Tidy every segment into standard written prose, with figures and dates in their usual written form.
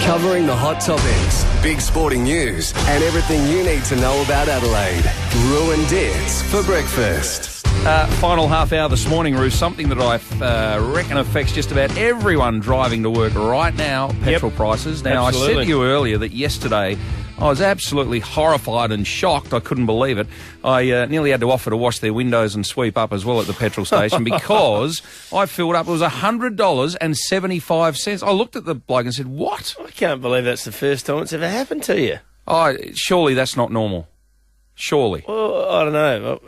Covering the hot topics, big sporting news, and everything you need to know about Adelaide. Roo and Dits for breakfast. Final half hour this morning, Roo, something that I reckon affects just about everyone driving to work right now, petrol prices. Now, absolutely. I said to you earlier that yesterday I was absolutely horrified and shocked. I couldn't believe it. I nearly had to offer to wash their windows and sweep up as well at the petrol station because I filled up. It was $100.75. I looked at the bloke and said, what? I can't believe that's the first time it's ever happened to you. Oh, surely that's not normal. Surely. Well, I don't know.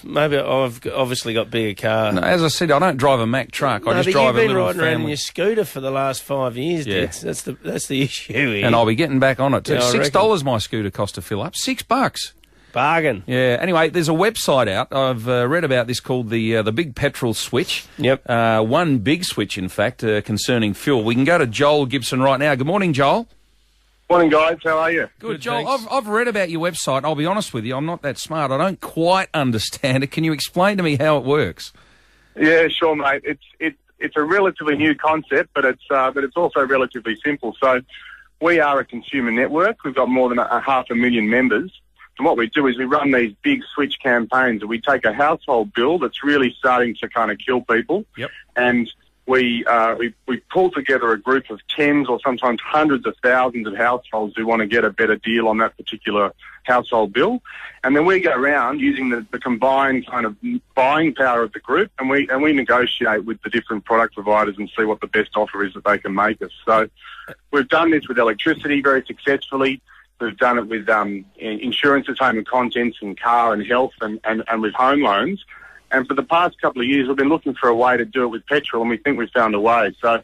Maybe I've obviously got bigger car. No, as I said, I don't drive a Mack truck. I just drive a little you've been riding around in family. your scooter for the last 5 years, Yeah. Dits. That's the issue here. And I'll be getting back on it too. Yeah, I $6 my scooter cost to fill up. $6. Bargain. Yeah. Anyway, there's a website out. I've read about this called the Big Petrol Switch. Yep. One big switch, in fact, concerning fuel. We can go to Joel Gibson right now. Good morning, Joel. Morning, guys. How are you? Good, Good, Joel. thanks. I've read about your website. I'll be honest with you. I'm not that smart. I don't quite understand it. Can you explain to me how it works? Yeah, sure, mate. It's a relatively new concept, but it's also relatively simple. So, we are a consumer network. We've got more than 500,000 members, and what we do is we run these big switch campaigns. And we take a household bill that's really starting to kind of kill people, Yep. and we pull together a group of tens or sometimes hundreds of thousands of households who want to get a better deal on that particular household bill. And then we go around using the combined kind of buying power of the group, and we negotiate with the different product providers and see what the best offer is that they can make us. So we've done this with electricity very successfully. We've done it with insurances, home and contents, and car and health, and with home loans. And for the past couple of years, we've been looking for a way to do it with petrol, and we think we've found a way. So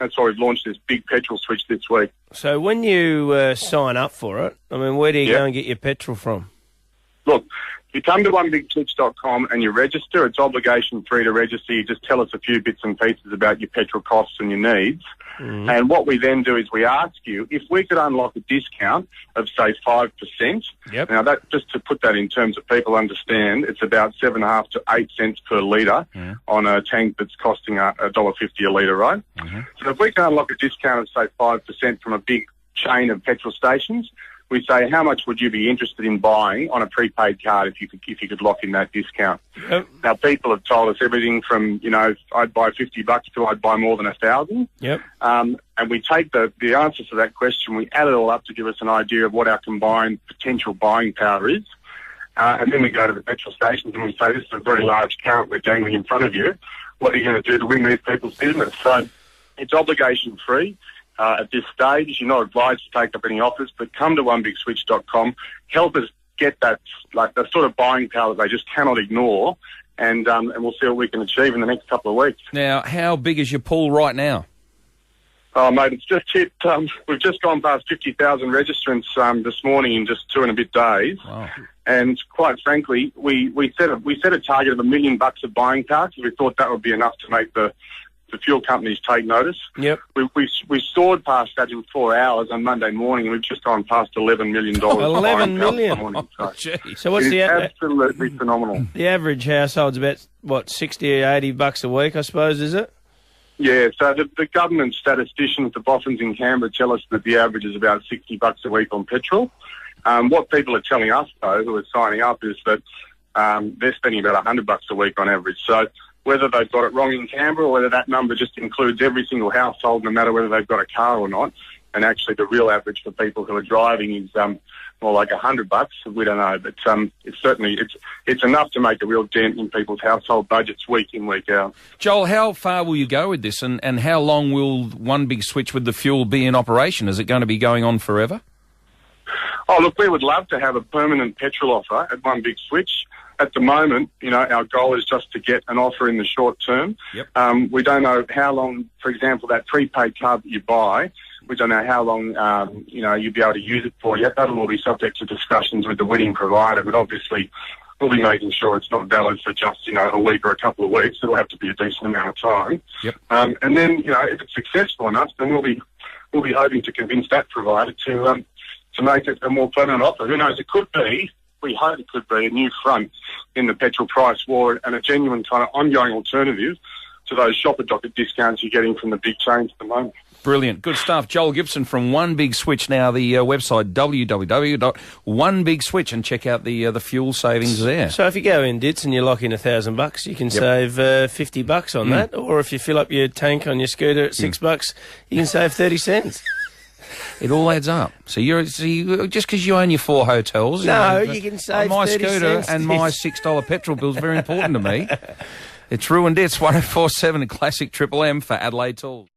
that's why we've launched this Big Petrol Switch this week. So when you sign up for it, I mean, where do you go and get your petrol from? Look, you come to onebigtwitch.com and you register. It's obligation-free to register. You just tell us a few bits and pieces about your petrol costs and your needs. Mm-hmm. And what we then do is we ask you if we could unlock a discount of, say, 5%. Yep. Now, that just to put that in terms of people understand, it's about 7.5 to 8 cents per litre on a tank that's costing $1.50 a litre, right? Mm-hmm. So if we can unlock a discount of, say, 5% from a big chain of petrol stations, we say, how much would you be interested in buying on a prepaid card if you could lock in that discount? Yep. Now, people have told us everything from, I'd buy $50 to I'd buy more than 1,000. Yep. And we take the answers to that question, we add it all up to give us an idea of what our combined potential buying power is. And then we go to the petrol stations and we say, this is a very large carrot we're dangling in front of you. What are you going to do to win these people's business? So it's obligation-free. At this stage, you're not advised to take up any offers, but come to onebigtwitch.com, help us get that, like, the sort of buying power that they just cannot ignore, and we'll see what we can achieve in the next couple of weeks. Now, how big is your pool right now? Oh, mate, it's just hit, we've just gone past 50,000 registrants this morning in just 2 and a bit days. Wow. And quite frankly, we set a target of $1 million of buying power because we thought that would be enough to make the fuel companies take notice. Yep. We soared past that in 4 hours on Monday morning, and we've just gone past $11 million. $11 million? This morning. So what's It is the absolutely phenomenal. the average household's about, what, $60 or $80 a week, I suppose, is it? Yeah, so the government statisticians, the boffins in Canberra, tell us that the average is about $60 a week on petrol. What people are telling us, though, who are signing up, is that they're spending about $100 a week on average. So whether they've got it wrong in Canberra or whether that number just includes every single household, no matter whether they've got a car or not, and actually the real average for people who are driving is more like $100. We don't know, but it's certainly it's enough to make a real dent in people's household budgets week in, week out. Joel, how far will you go with this, and how long will One Big Switch with the fuel be in operation? Is it going to be going on forever? Oh, look, we would love to have a permanent petrol offer at One Big Switch. At the moment, our goal is just to get an offer in the short term. Yep. We don't know how long, for example, that prepaid card that you buy, we don't know how long, you'll be able to use it for yet. That'll all be subject to discussions with the winning provider, but obviously we'll be making sure it's not valid for just, a week or a couple of weeks. It'll have to be a decent amount of time. Yep. And then, if it's successful enough, then we'll be hoping to convince that provider to make it a more permanent offer. Who knows? It could be. We hope it could be a new front in the petrol price war and a genuine kind of ongoing alternative to those shopper docket discounts you're getting from the big chains at the moment. Brilliant. Good stuff. Joel Gibson from One Big Switch. Now, the website www.onebig-switch, and check out the fuel savings there. So if you go in, Dits, and you lock in $1,000, you can save $50 on that. Or if you fill up your tank on your scooter at $6, you can save 30 cents. It all adds up. So just because you own your 4 hotels... No, you can save my 30 scooter cents. and my $6 petrol bill is very important to me. It's Ruined Dits, 104.7 Classic Triple M for Adelaide Tools.